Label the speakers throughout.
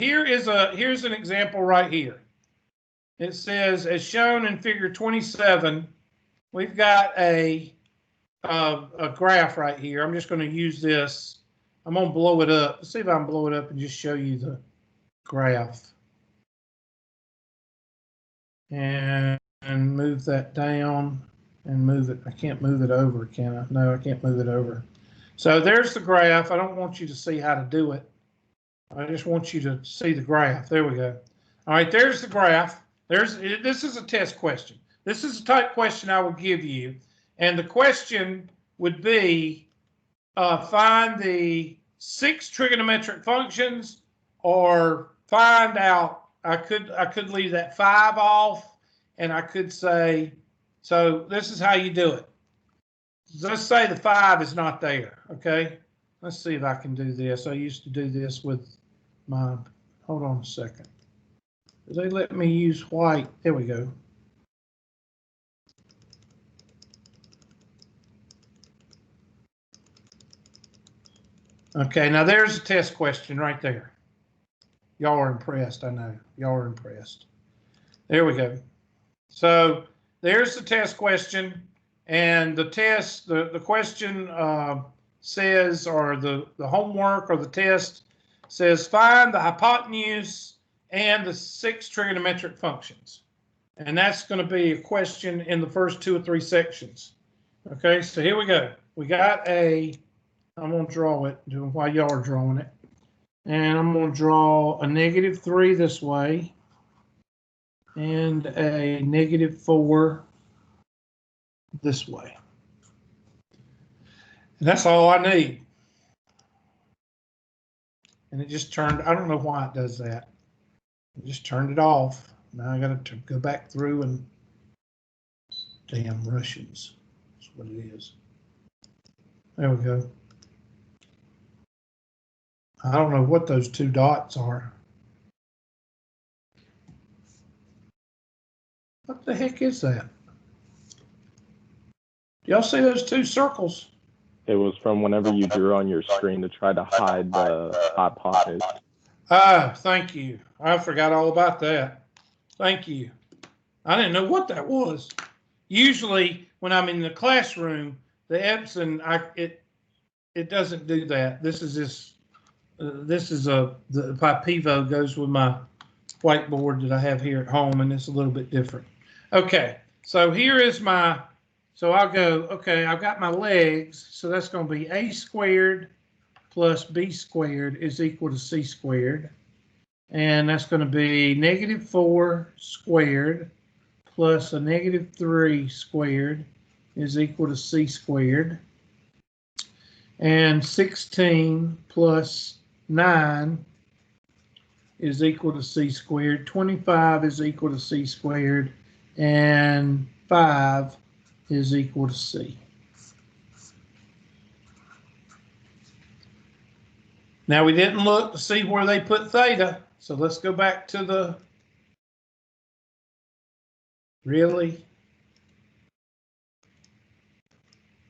Speaker 1: here's an example right here. It says, as shown in figure 27, we've got a graph right here. I'm just going to use this. I'm going to blow it up. Let's see if I can blow it up and just show you the graph. And move that down and move it. I can't move it over, can I? No, I can't move it over. So there's the graph. I don't want you to see how to do it. I just want you to see the graph. There we go. All right, there's the graph. This is a test question. This is the type question I would give you. And the question would be, find the 6 trigonometric functions, or find out, I could leave that 5 off, and I could say, so this is how you do it. Let's say the 5 is not there, okay? Let's see if I can do this. I used to do this with my, hold on a second. They let me use white. There we go. Okay, now there's a test question right there. Y'all are impressed, I know. Y'all are impressed. There we go. So there's the test question, and the test, the question says, or the homework or the test says, find the hypotenuse and the 6 trigonometric functions. And that's going to be a question in the first 2 or 3 sections. Okay, so here we go. We got a, I'm going to draw it while y'all are drawing it. And I'm going to draw a -3 this way and a -4 this way. And that's all I need. And it just turned, I don't know why it does that. It just turned it off. Now I got to go back through and, damn Russians. That's what it is. There we go. I don't know what those 2 dots are. What the heck is that? Y'all see those 2 circles?
Speaker 2: It was from whenever you drew on your screen to try to hide the hypotenuse.
Speaker 1: Ah, thank you. I forgot all about that. Thank you. I didn't know what that was. Usually, when I'm in the classroom, the Epson, it doesn't do that. This is just, the Pivo goes with my whiteboard that I have here at home, and it's a little bit different. Okay, so here is my, so I'll go, okay, I've got my legs, so that's going to be a squared plus b squared is equal to c squared. And that's going to be -4 squared plus a -3 squared is equal to c squared. And 16 plus 9 is equal to c squared. 25 is equal to c squared. And 5 is equal to c. Now we didn't look to see where they put theta, so let's go back to the, really?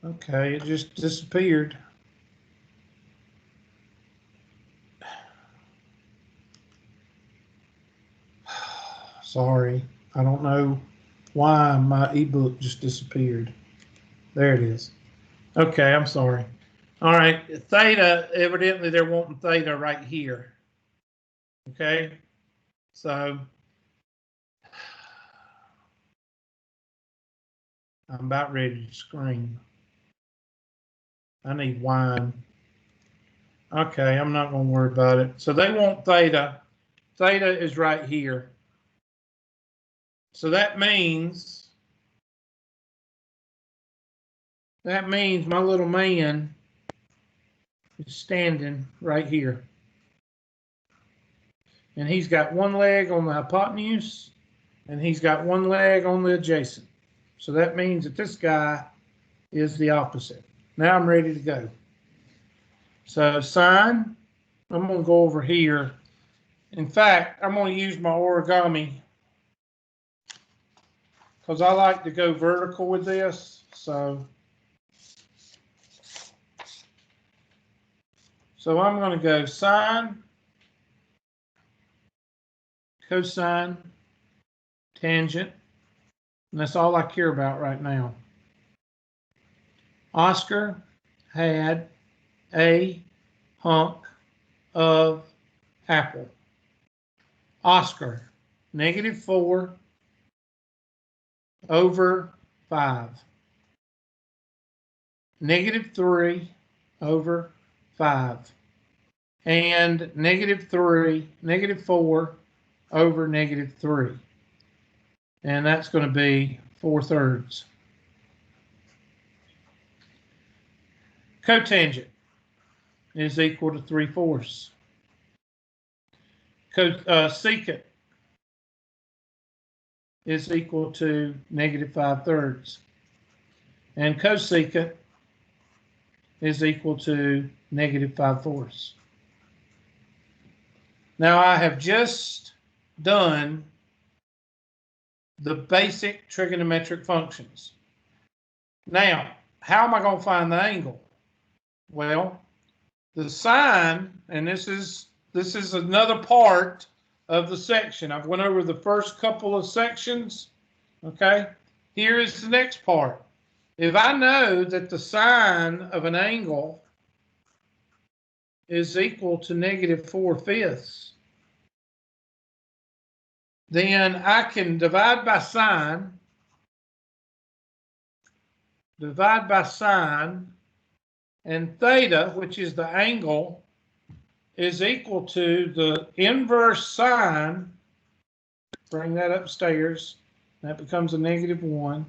Speaker 1: Okay, it just disappeared. Sorry, I don't know why my ebook just disappeared. There it is. Okay, I'm sorry. All right, theta, evidently they're wanting theta right here. Okay, so I'm about ready to scream. I need wine. Okay, I'm not going to worry about it. So they want theta. Theta is right here. So that means my little man is standing right here. And he's got one leg on the hypotenuse, and he's got one leg on the adjacent. So that means that this guy is the opposite. Now I'm ready to go. So sine, I'm going to go over here. In fact, I'm going to use my origami because I like to go vertical with this. So I'm going to go sine cosine, tangent, and that's all I care about right now. Oscar had a hunk of apple. Oscar, -4 over 5. -3 over 5. And -3, -4 over -3. And that's going to be 4/3. Cotangent is equal to 3/4. Secant is equal to -5/3. And cosecant is equal to -5/4. Now I have just done the basic trigonometric functions. Now, how am I going to find the angle? Well, the sine, and this is another part of the section. I've went over the first couple of sections. Okay, here is the next part. If I know that the sine of an angle is equal to -4/5, then I can divide by sine, and theta, which is the angle, is equal to the inverse sine. Bring that upstairs. That becomes a -1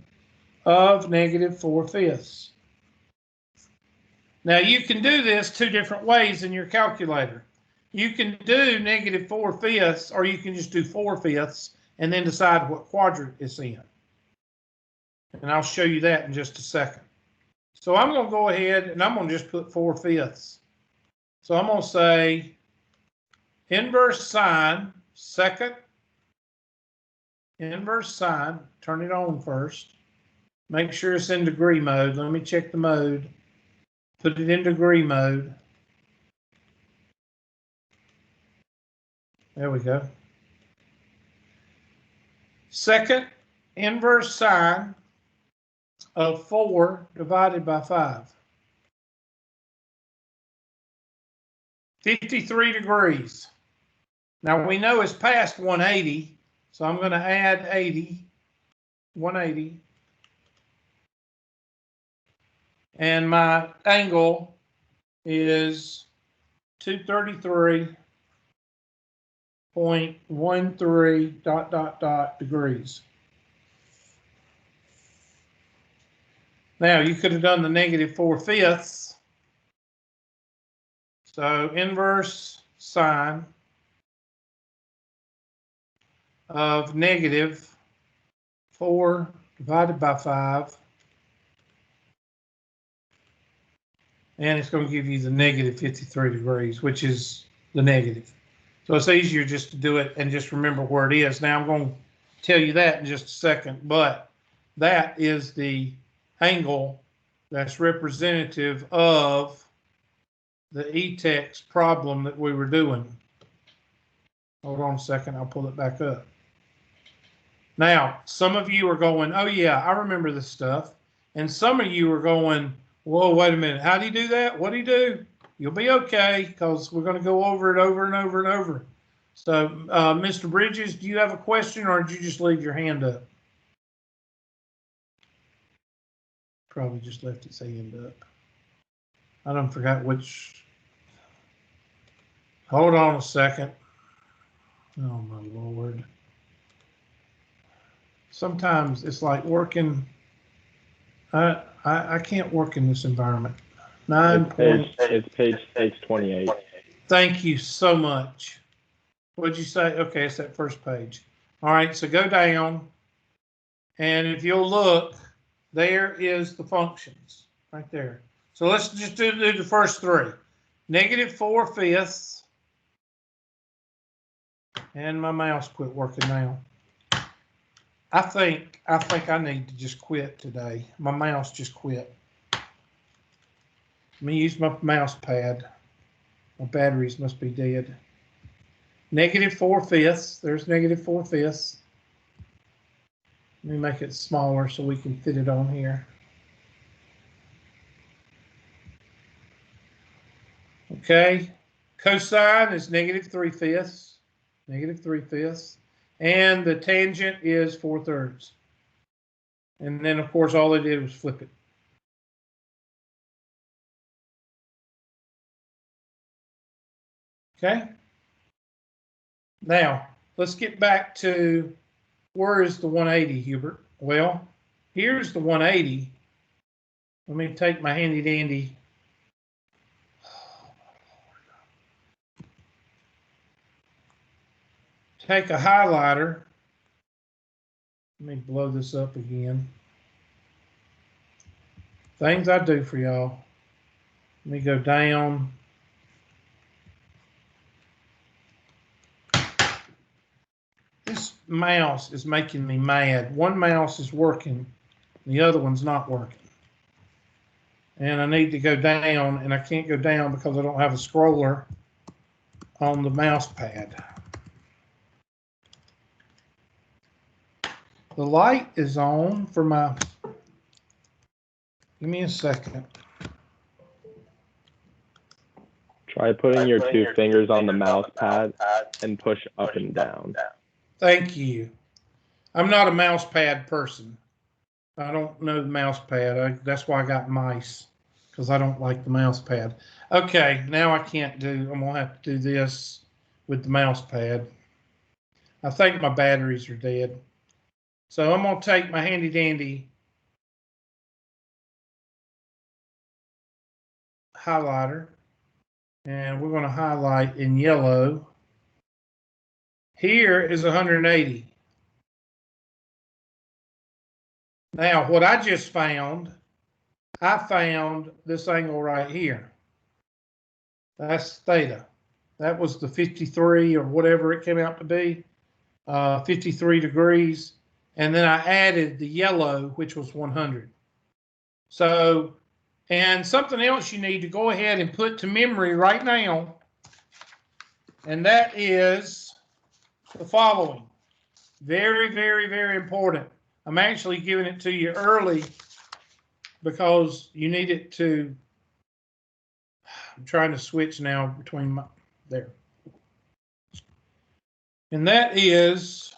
Speaker 1: of -4/5. Now you can do this two different ways in your calculator. You can do -4/5, or you can just do 4/5 and then decide what quadrant it's in. And I'll show you that in just a second. So I'm going to go ahead and I'm going to just put 4/5. So I'm going to say inverse sine, second, inverse sine, turn it on first. Make sure it's in degree mode. Let me check the mode. Put it in degree mode. There we go. Second, inverse sine of 4 divided by 5. 53 degrees. Now we know it's past 180, so I'm going to add 180. And my angle is 233.13 ... degrees. Now you could have done the -4/5. So inverse sine of -4 divided by 5. And it's going to give you the -53 degrees, which is the negative. So it's easier just to do it and just remember where it is. Now I'm going to tell you that in just a second, but that is the angle that's representative of the e-text problem that we were doing. Hold on a second, I'll pull it back up. Now, some of you are going, oh yeah, I remember this stuff. And some of you are going, whoa, wait a minute. How do you do that? What do you do? You'll be okay, because we're going to go over it over and over and over. So, Mr. Bridges, do you have a question, or did you just leave your hand up? Probably just left its hand up. I don't forgot which. Hold on a second. Oh, my Lord. Sometimes it's like working. I can't work in this environment.
Speaker 2: It's page 28.
Speaker 1: Thank you so much. What'd you say? Okay, it's that first page. All right, so go down, and if you'll look, there is the functions right there. So let's just do the first three. -4/5, and my mouse quit working now. I think I need to just quit today. My mouse just quit. Let me use my mouse pad. My batteries must be dead. -4/5. There's -4/5. Let me make it smaller so we can fit it on here. Okay, cosine is -3/5, -3/5, and the tangent is 4/3. And then, of course, all they did was flip it. Okay. Now, let's get back to where is the 180, Hubert? Well, here's the 180. Let me take my handy dandy. Take a highlighter. Let me blow this up again. Things I do for y'all. Let me go down. This mouse is making me mad. One mouse is working, the other one's not working. And I need to go down, and I can't go down because I don't have a scroller on the mouse pad. The light is on for my, give me a second.
Speaker 2: Try putting your two fingers on the mouse pad and push up and down.
Speaker 1: Thank you. I'm not a mouse pad person. I don't know the mouse pad. That's why I got mice, because I don't like the mouse pad. Okay, now I can't do, I'm going to have to do this with the mouse pad. I think my batteries are dead. So I'm going to take my handy dandy highlighter, and we're going to highlight in yellow. Here is 180. Now, what I just found, I found this angle right here. That's theta. That was the 53 or whatever it came out to be, 53 degrees. And then I added the yellow, which was 100. So, and something else you need to go ahead and put to memory right now, and that is the following. Very, very, very important. I'm actually giving it to you early because you need it to, I'm trying to switch now between my, there. And that is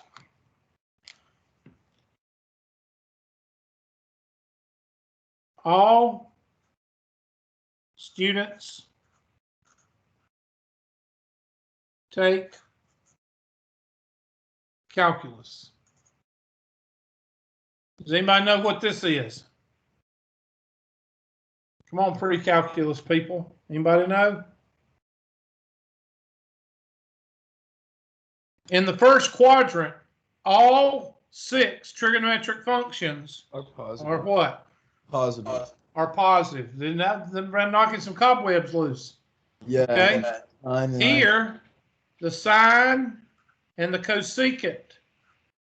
Speaker 1: all students take calculus. Does anybody know what this is? Come on, pre-calculus people. Anybody know? In the first quadrant, all 6 trigonometric functions are what?
Speaker 3: Positive.
Speaker 1: Are positive. They're knocking some cobwebs loose.
Speaker 3: Yeah.
Speaker 1: Okay. Here, the sine and the cosecant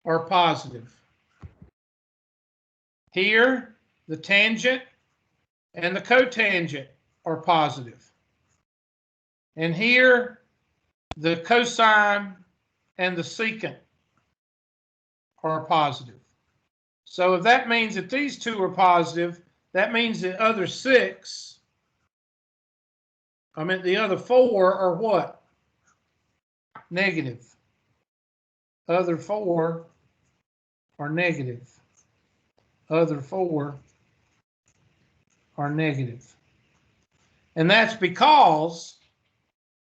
Speaker 1: are positive. Here, the tangent and the cotangent are positive. And here, the cosine and the secant are positive. So if that means that these two are positive, that means the other 6, the other 4 are what? Negative. Other 4 are negative. Other 4 are negative. And that's because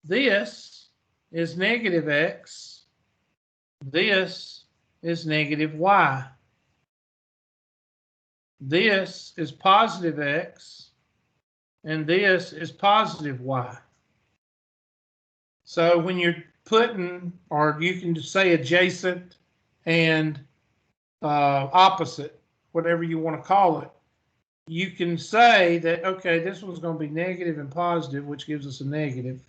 Speaker 1: this is negative x, this is negative y. This is positive x, and this is positive y. So when you're putting, or you can just say adjacent and opposite, whatever you want to call it, you can say that, okay, this one's going to be negative and positive, which gives us a negative.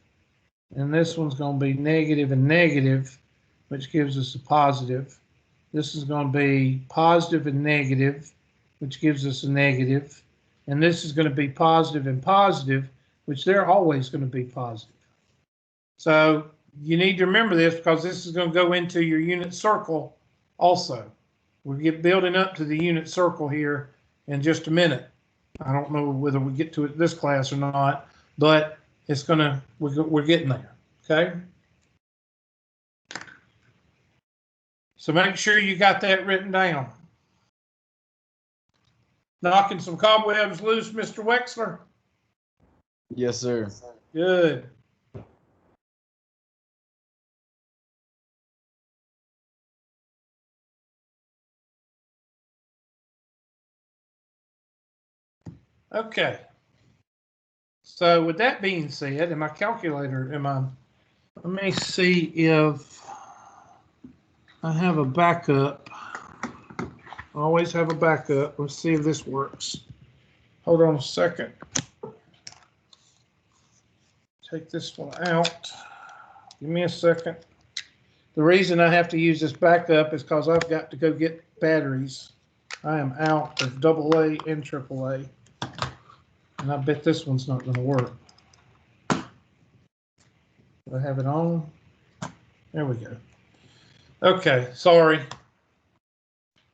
Speaker 1: And this one's going to be negative and negative, which gives us a positive. This is going to be positive and negative, which gives us a negative. And this is going to be positive and positive, which they're always going to be positive. So you need to remember this because this is going to go into your unit circle also. We'll get building up to the unit circle here in just a minute. I don't know whether we get to it this class or not, but it's gonna, we're getting there, okay? So make sure you got that written down. Knocking some cobwebs loose, Mr. Wexler?
Speaker 3: Yes, sir.
Speaker 1: Good. Okay. So with that being said, in my calculator, let me see if I have a backup. I always have a backup. Let's see if this works. Hold on a second. Take this one out. Give me a second. The reason I have to use this backup is because I've got to go get batteries. I am out of AA and AAA. And I bet this one's not going to work. Do I have it on? There we go. Okay, sorry.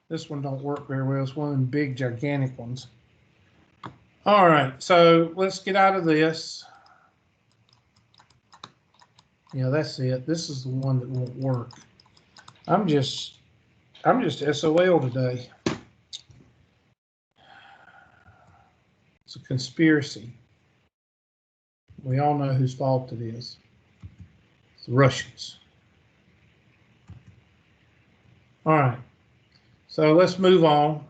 Speaker 1: This one don't work very well. It's one of them big, gigantic ones. All right, so let's get out of this. Yeah, that's it. This is the one that won't work. I'm just SOL today. It's a conspiracy. We all know whose fault it is. It's the Russians. All right. So let's move on.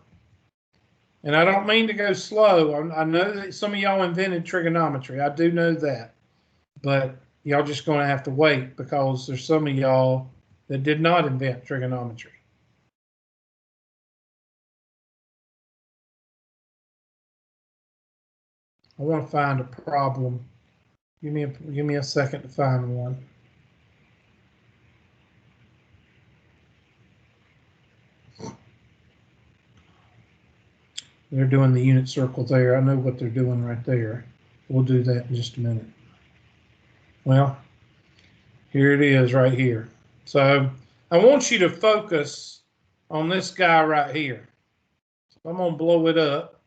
Speaker 1: And I don't mean to go slow. I know that some of y'all invented trigonometry. I do know that. But y'all just going to have to wait because there's some of y'all that did not invent trigonometry. I want to find a problem. Give me a second to find one. They're doing the unit circle there. I know what they're doing right there. We'll do that in just a minute. Well, here it is right here. So I want you to focus on this guy right here. So I'm going to blow it up.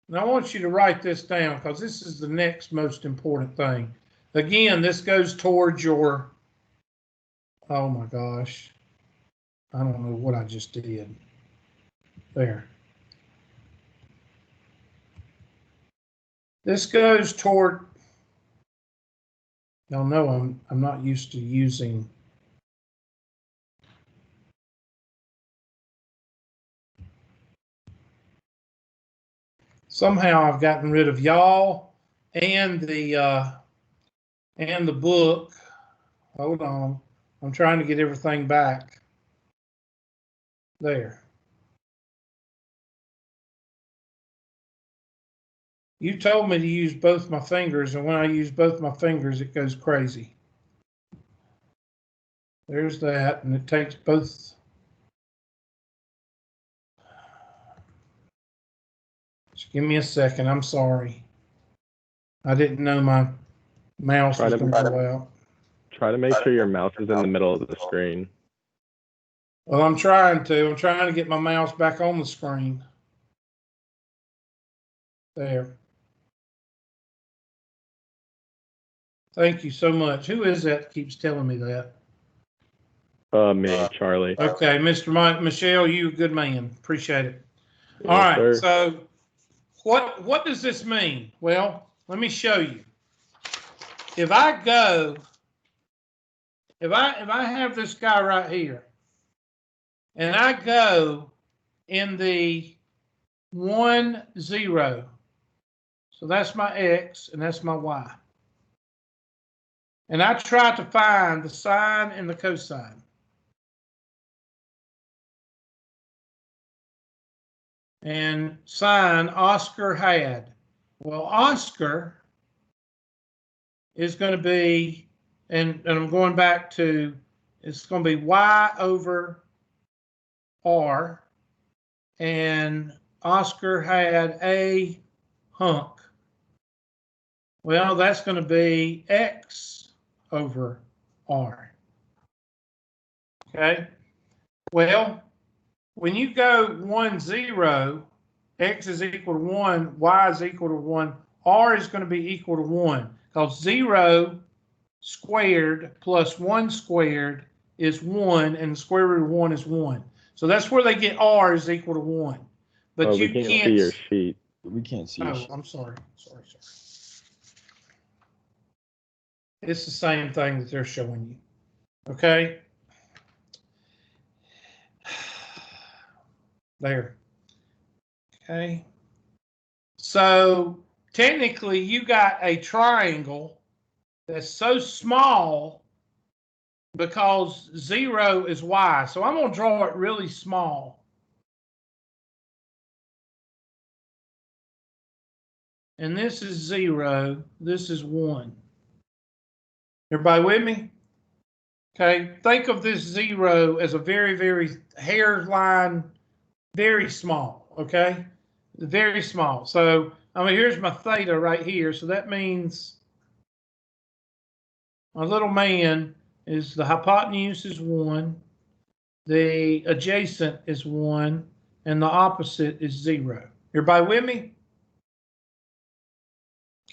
Speaker 1: And I want you to write this down because this is the next most important thing. Again, this goes towards your, oh my gosh. I don't know what I just did. There. This goes toward, y'all know I'm not used to using somehow I've gotten rid of y'all and the book. Hold on. I'm trying to get everything back. There. You told me to use both my fingers, and when I use both my fingers, it goes crazy. There's that, and it takes both. Just give me a second. I'm sorry. I didn't know my mouse was going to go out.
Speaker 2: Try to make sure your mouse is in the middle of the screen.
Speaker 1: Well, I'm trying to get my mouse back on the screen. There. Thank you so much. Who is that that keeps telling me that?
Speaker 2: Me, Charlie.
Speaker 1: Okay, Mr. Mike, Michelle, you a good man. Appreciate it.
Speaker 2: Yes,
Speaker 1: all right,
Speaker 2: sir.
Speaker 1: So what does this mean? Well, let me show you. If I have this guy right here, and I go in the 1, 0, so that's my X and that's my Y. And I try to find the sine and the cosine. And sine Oscar had. Well, Oscar is going to be, and I'm going back to, it's going to be Y over R, and Oscar had a hunk. Well, that's going to be x over r. Okay. Well, when you go 1, 0, x is equal to 1, y is equal to 1, r is going to be equal to 1, because 0 squared plus 1 squared is 1, and the square root of 1 is 1. So that's where they get r is equal to 1. But
Speaker 2: Oh,
Speaker 1: you
Speaker 2: we can't
Speaker 1: can't
Speaker 2: see your sheet.
Speaker 3: We can't see your
Speaker 1: Oh,
Speaker 3: sheet.
Speaker 1: I'm sorry. Sorry. It's the same thing that they're showing you. Okay. There. Okay. So technically you got a triangle that's so small because 0 is y. So I'm going to draw it really small. And this is 0. This is 1. Everybody with me? Okay. Think of this 0 as a very, very hairline, very small. Okay. Very small. So, I mean, here's my theta right here. So that means my little man is the hypotenuse is 1, the adjacent is 1, and the opposite is 0. Everybody with me?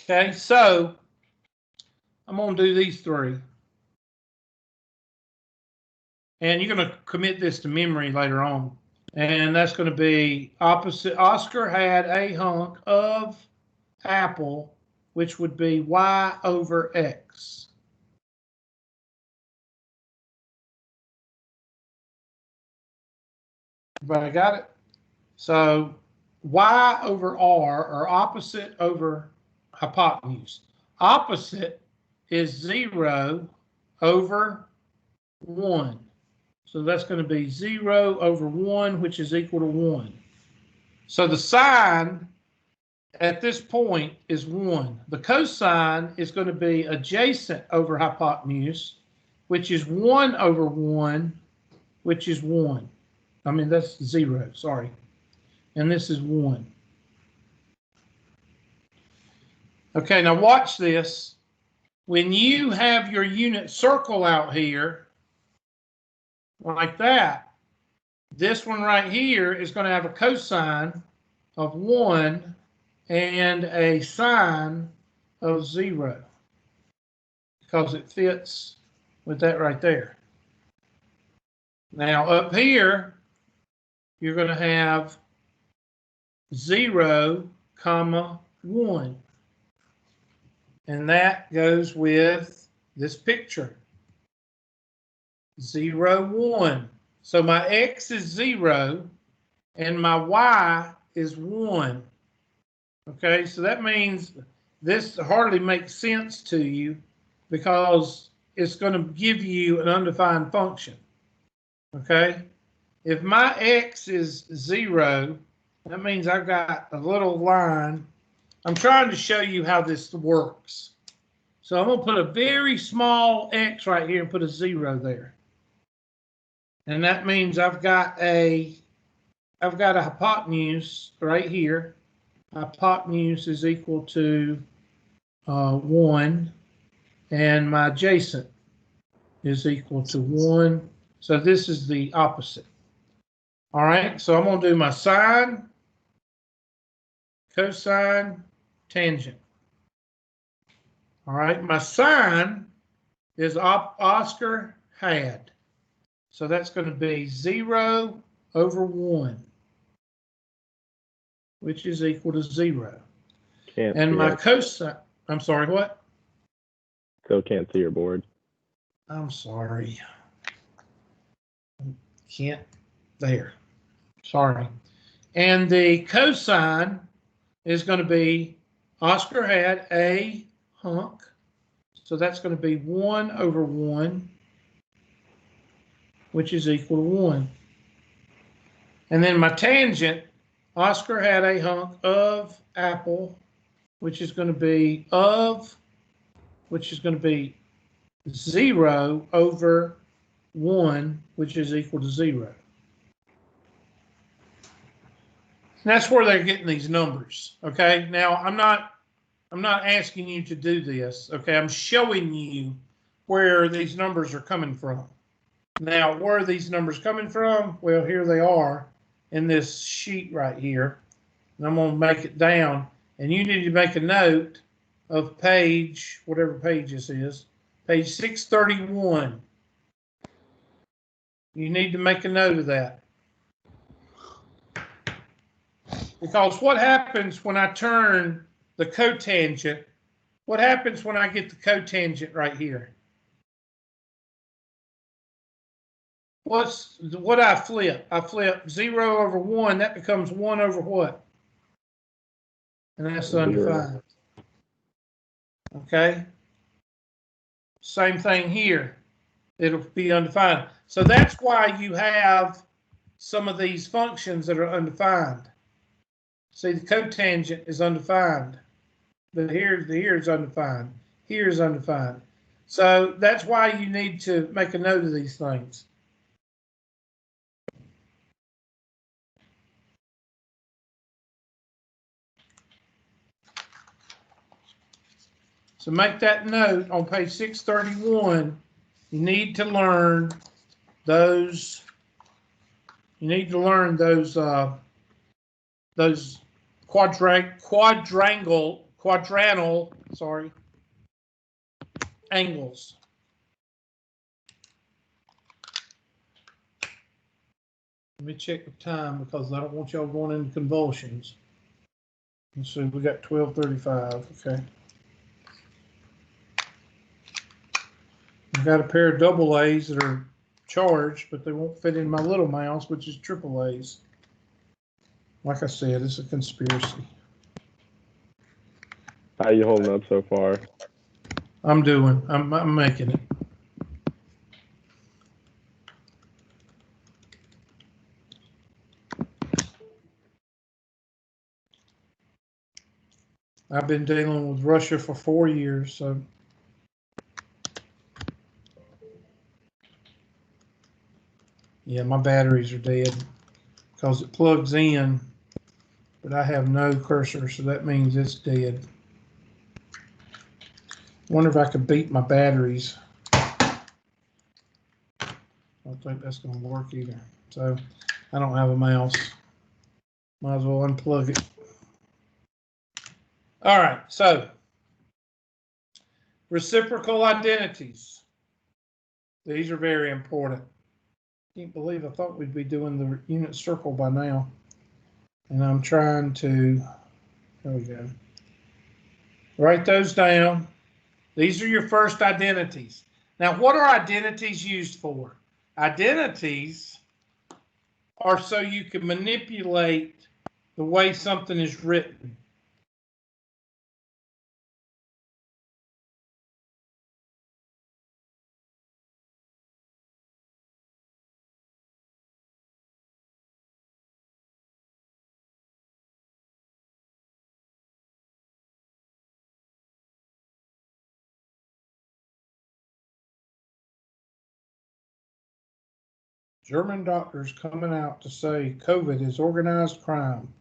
Speaker 1: Okay, so I'm going to do these three. And you're going to commit this to memory later on. And that's going to be opposite. Oscar had a hunk of apple, which would be y over x. Everybody got it? So y over r, or opposite over hypotenuse. Opposite is 0 over 1. So that's going to be 0 over 1, which is equal to 1. So the sine at this point is 1. The cosine is going to be adjacent over hypotenuse, which is 1 over 1, which is 1. I mean, that's 0, sorry. And this is 1. Okay, now watch this. When you have your unit circle out here, like that, this one right here is going to have a cosine of 1 and a sine of 0, because it fits with that right there. Now up here, you're going to have 0, 1. And that goes with this picture. 0, 1. So my x is 0 and my y is 1. Okay, so that means this hardly makes sense to you because it's going to give you an undefined function. Okay, if my x is 0, that means I've got a little line. I'm trying to show you how this works. So I'm going to put a very small x right here and put a 0 there. And that means I've got a hypotenuse right here. Hypotenuse is equal to 1, and my adjacent is equal to 1. So this is the opposite. All right, so I'm going to do my sine, cosine, tangent. All right, my sine is Oscar had. So that's going to be 0 over 1, which is equal to 0. And my cosine, I'm sorry, what?
Speaker 2: Still can't see your board.
Speaker 1: I'm sorry. Can't, there. Sorry. And the cosine is going to be, Oscar had a hunk. So that's going to be 1 over 1, which is equal to 1. And then my tangent, Oscar had a hunk of apple, which is going to be which is going to be 0 over 1, which is equal to 0. And that's where they're getting these numbers. Okay, now I'm not I'm not asking you to do this, okay? I'm showing you where these numbers are coming from. Now, where are these numbers coming from? Well, here they are in this sheet right here. And I'm going to make it down. And you need to make a note of page, whatever page this is, page 631. You need to make a note of that. Because what happens when I turn the cotangent, what happens when I get the cotangent right here? What I flip? I flip 0 over 1. That becomes 1 over what? And that's undefined. Okay? Same thing here. It'll be undefined. So that's why you have some of these functions that are undefined. See, the cotangent is undefined. But here is undefined. Here is undefined. So that's why you need to make a note of these things. So make that note on page 631. You need to learn those. You need to learn those quadrantal angles. Let me check the time because I don't want y'all going into convulsions. Let's see, we got 12:35. Okay. I've got a pair of double A's that are charged, but they won't fit in my little mouse, which is triple A's. Like I said, it's a conspiracy.
Speaker 2: How you holding up so far?
Speaker 1: I'm making it. I've been dealing with Russia for 4 years, so. Yeah, my batteries are dead because it plugs in, but I have no cursor, so that means it's dead. Wonder if I could beat my batteries. I don't think that's going to work either. So I don't have a mouse. Might as well unplug it. All right, so reciprocal identities. These are very important. Can't believe I thought we'd be doing the unit circle by now. And I'm trying to, there we go. Write those down. These are your first identities. Now, what are identities used for? Identities are so you can manipulate the way something is written. German doctors coming out to say COVID is organized crime.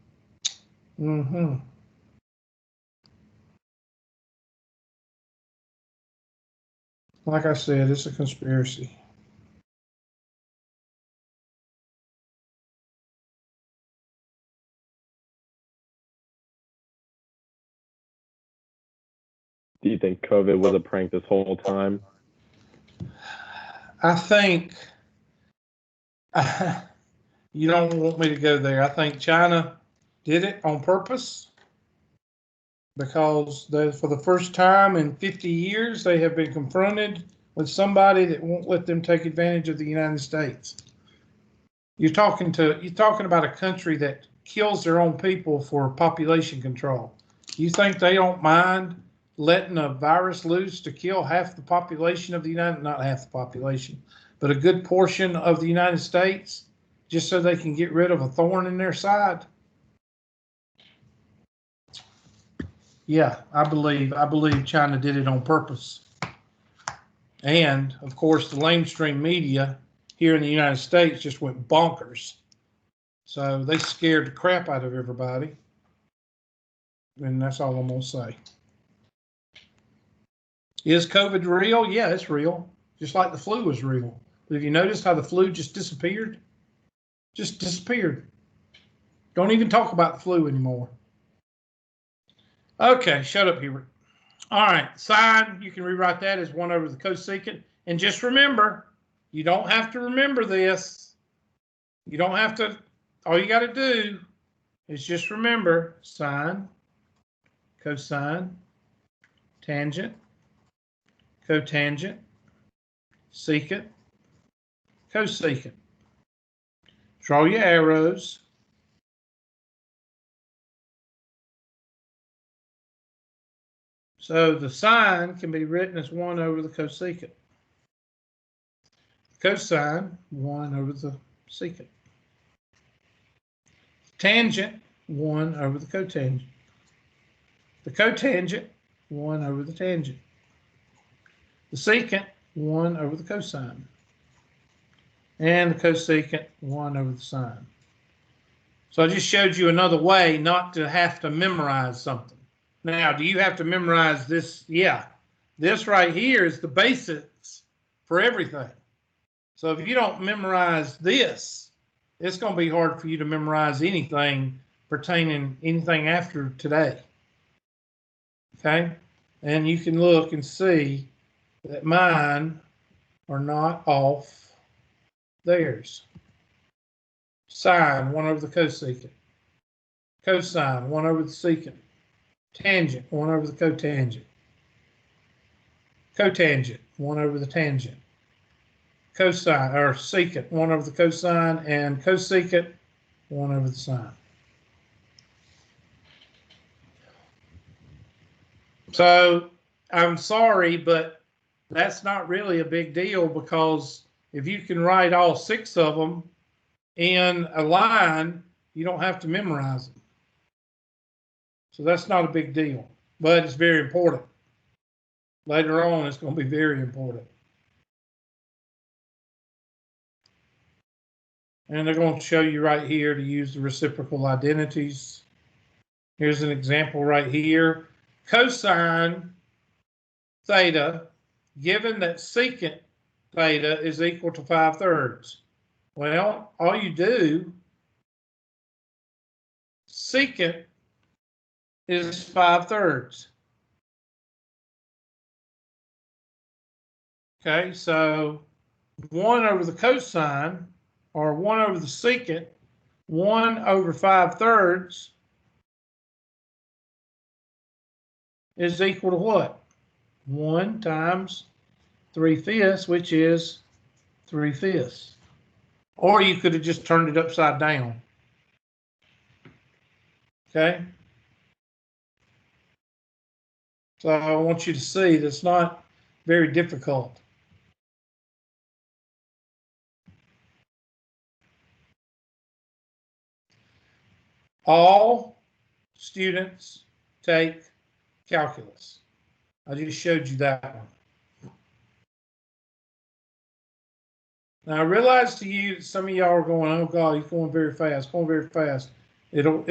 Speaker 1: Like I said, it's a conspiracy.
Speaker 2: Do you think COVID was a prank this whole time?
Speaker 1: I think you don't want me to go there. I think China did it on purpose because for the first time in 50 years, they have been confronted with somebody that won't let them take advantage of the United States. You're talking about a country that kills their own people for population control. You think they don't mind letting a virus loose to kill half the population of the not half the population, but a good portion of the United States, just so they can get rid of a thorn in their side? Yeah, I believe China did it on purpose. And of course, the lamestream media here in the United States just went bonkers. So they scared the crap out of everybody. And that's all I'm going to say. Is COVID real? Yeah, it's real. Just like the flu was real. But have you noticed how the flu just disappeared? Just disappeared. Don't even talk about the flu anymore. Okay, shut up, Hubert. All right, sine, you can rewrite that as 1 over the cosecant. And just remember, you don't have to remember this. You don't have to, all you got to do is just remember sine, cosine, tangent, cotangent, secant, cosecant. Draw your arrows. So the sine can be written as 1 over the cosecant. Cosine, 1 over the secant. Tangent, 1 over the cotangent. The cotangent, 1 over the tangent. The secant, 1 over the cosine. And the cosecant, 1 over the sine. So I just showed you another way not to have to memorize something. Now, do you have to memorize this? Yeah. This right here is the basics for everything. So if you don't memorize this, it's going to be hard for you to memorize anything pertaining anything after today. Okay? And you can look and see that mine are not off theirs. Sine, 1 over the cosecant. Cosine, 1 over the secant. Tangent, 1 over the cotangent. Cotangent, 1 over the tangent. Cosine, or secant, 1 over the cosine, and cosecant, 1 over the sine. So I'm sorry, but that's not really a big deal, because if you can write all 6 of them in a line, you don't have to memorize them. So that's not a big deal, but it's very important. Later on, it's going to be very important. And they're going to show you right here to use the reciprocal identities. Here's an example right here. Cosine theta, given that secant theta is equal to 5/3. Well, all you do, secant is 5/3. Okay, so 1 over the cosine, or 1 over the secant, 1 over 5/3 is equal to what? 1 times 3/5, which is 3/5. Or you could have just turned it upside down. Okay? So I want you to see that's not very difficult. All students take calculus. I just showed you that one. Now I realize to you, some of y'all are going, "Oh God, he's going very fast, going very fast." It'll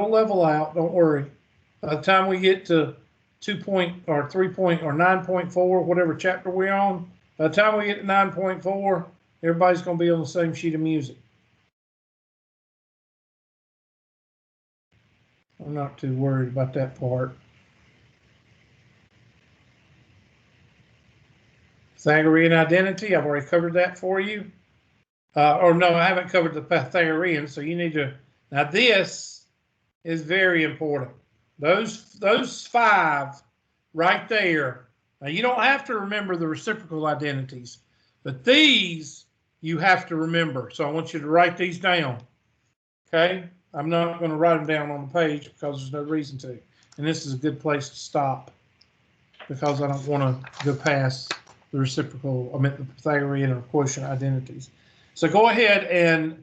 Speaker 1: level out. Don't worry. By the time we get to 2 point or 3 point or 9.4, whatever chapter we're on, by the time we get to 9.4, everybody's going to be on the same sheet of music. I'm not too worried about that part. Pythagorean identity, I've already covered that for you. Or no, I haven't covered the Pythagorean, so you need to. Now this is very important. Those 5 right there. Now you don't have to remember the reciprocal identities, but these you have to remember. So I want you to write these down. Okay? I'm not going to write them down on the page because there's no reason to. And this is a good place to stop, because I don't want to go past the reciprocal, the Pythagorean or quotient identities. So go ahead and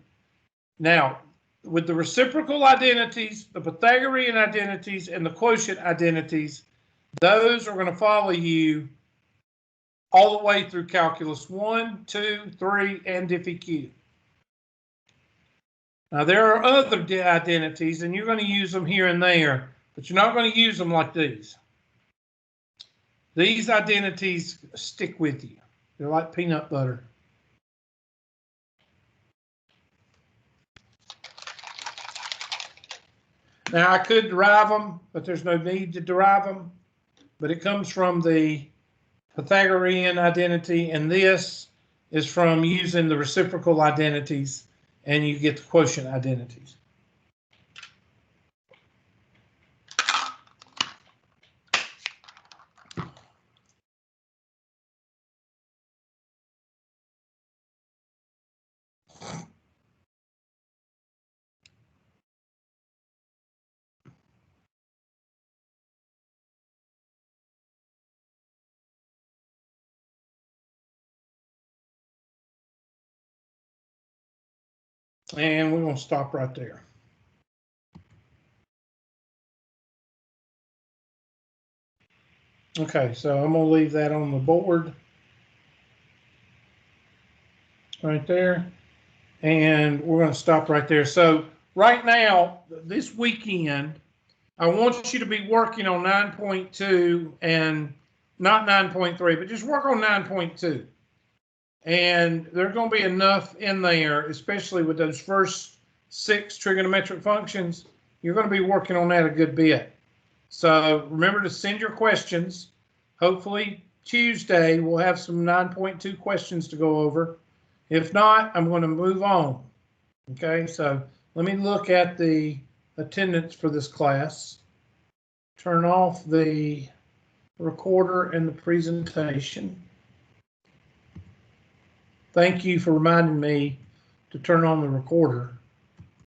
Speaker 1: now, with the reciprocal identities, the Pythagorean identities, and the quotient identities, those are going to follow you all the way through calculus 1, 2, 3, and DiffEq. Now, there are other identities, and you're going to use them here and there, but you're not going to use them like these. These identities stick with you. They're like peanut butter. Now, I could derive them, but there's no need to derive them. But it comes from the Pythagorean identity, and this is from using the reciprocal identities, and you get the quotient identities. And we're going to stop right there. Okay, so I'm going to leave that on the board right there. And we're going to stop right there. So right now, this weekend, I want you to be working on 9.2 and not 9.3, but just work on 9.2. And there's going to be enough in there, especially with those first 6 trigonometric functions. You're going to be working on that a good bit. So remember to send your questions. Hopefully Tuesday we'll have some 9.2 questions to go over. If not, I'm going to move on. Okay, so let me look at the attendance for this class. Turn off the recorder and the presentation. Thank you for reminding me to turn on the recorder.